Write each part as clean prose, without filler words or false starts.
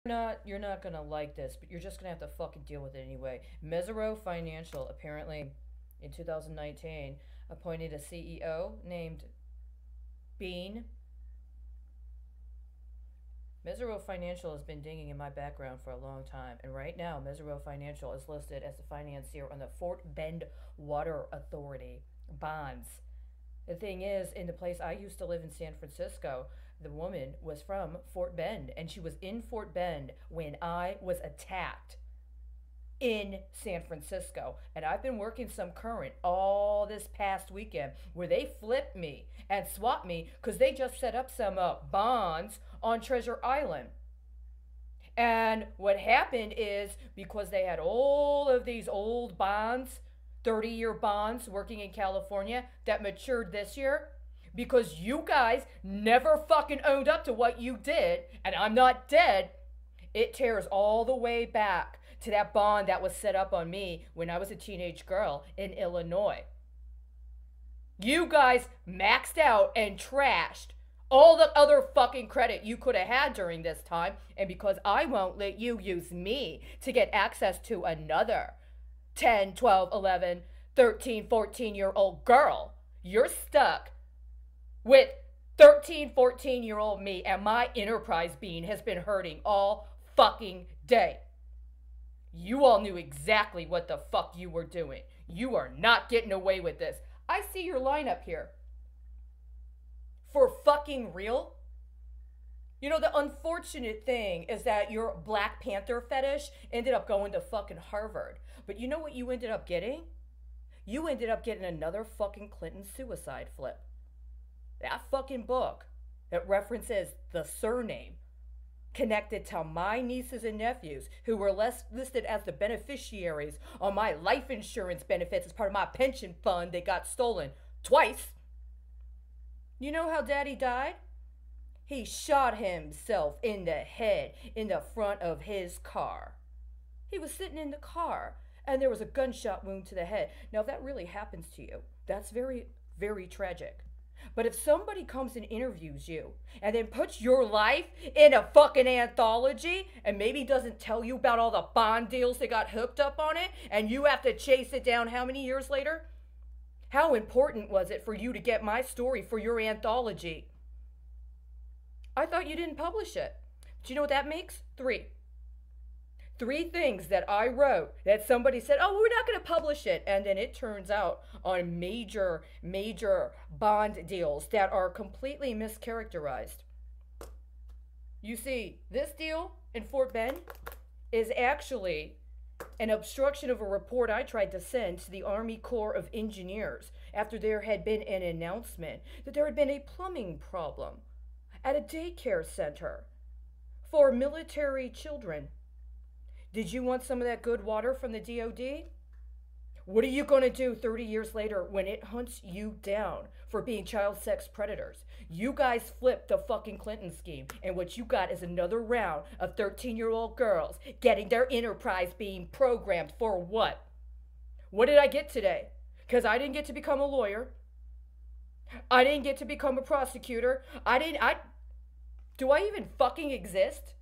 You're not gonna like this, but you're just gonna have to fucking deal with it anyway. Mesero Financial apparently in 2019 appointed a CEO named Bean. Mesero Financial has been dinging in my background for a long time, and right now Mesero Financial is listed as the financier on the Fort Bend Water Authority bonds. The thing is, in the place I used to live in San Francisco, the woman was from Fort Bend, and she was in Fort Bend when I was attacked in San Francisco. And I've been working some current all this past weekend where they flipped me and swapped me because they just set up some bonds on Treasure Island. And what happened is because they had all of these old bonds, 30-year bonds working in California that matured this year, because you guys never fucking owned up to what you did, and I'm not dead, it tears all the way back to that bond that was set up on me when I was a teenage girl in Illinois. You guys maxed out and trashed all the other fucking credit you could have had during this time, and because I won't let you use me to get access to another 10, 12, 11, 13, 14-year-old girl, you're stuck with 13, 14-year-old me, and my enterprise bean has been hurting all fucking day. You all knew exactly what the fuck you were doing. You are not getting away with this. I see your lineup here. For fucking real? You know, the unfortunate thing is that your Black Panther fetish ended up going to fucking Harvard. But you know what you ended up getting? You ended up getting another fucking Clinton suicide flip. That fucking book that references the surname connected to my nieces and nephews who were listed as the beneficiaries on my life insurance benefits as part of my pension fund that got stolen twice. You know how Daddy died? He shot himself in the head in the front of his car. He was sitting in the car and there was a gunshot wound to the head. Now, if that really happens to you, that's very, very tragic. But if somebody comes and interviews you and then puts your life in a fucking anthology and maybe doesn't tell you about all the bond deals that got hooked up on it and you have to chase it down how many years later? How important was it for you to get my story for your anthology? I thought you didn't publish it. Do you know what that makes? Three things that I wrote that somebody said, oh, we're not going to publish it. And then it turns out on major bond deals that are completely mischaracterized. You see, this deal in Fort Bend is actually an obstruction of a report I tried to send to the Army Corps of Engineers after there had been an announcement that there had been a plumbing problem at a daycare center for military children. Did you want some of that good water from the DOD? What are you going to do 30 years later when it hunts you down for being child sex predators? You guys flipped the fucking Clinton scheme, and what you got is another round of 13-year-old girls getting their enterprise being programmed for what? What did I get today? Because I didn't get to become a lawyer. I didn't get to become a prosecutor. Do I even fucking exist?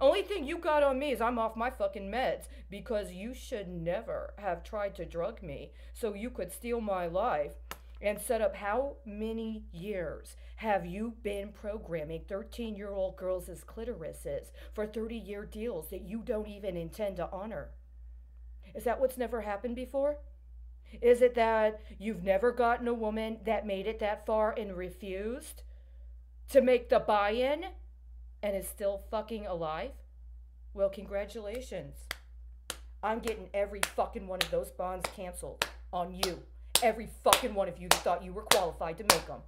Only thing you got on me is I'm off my fucking meds because you should never have tried to drug me so you could steal my life and set up. How many years have you been programming 13-year-old girls as clitorises for 30-year deals that you don't even intend to honor? Is that what's never happened before? Is it that you've never gotten a woman that made it that far and refused to make the buy-in and is still fucking alive? Well, congratulations. I'm getting every fucking one of those bonds canceled on you. Every fucking one of you that thought you were qualified to make them.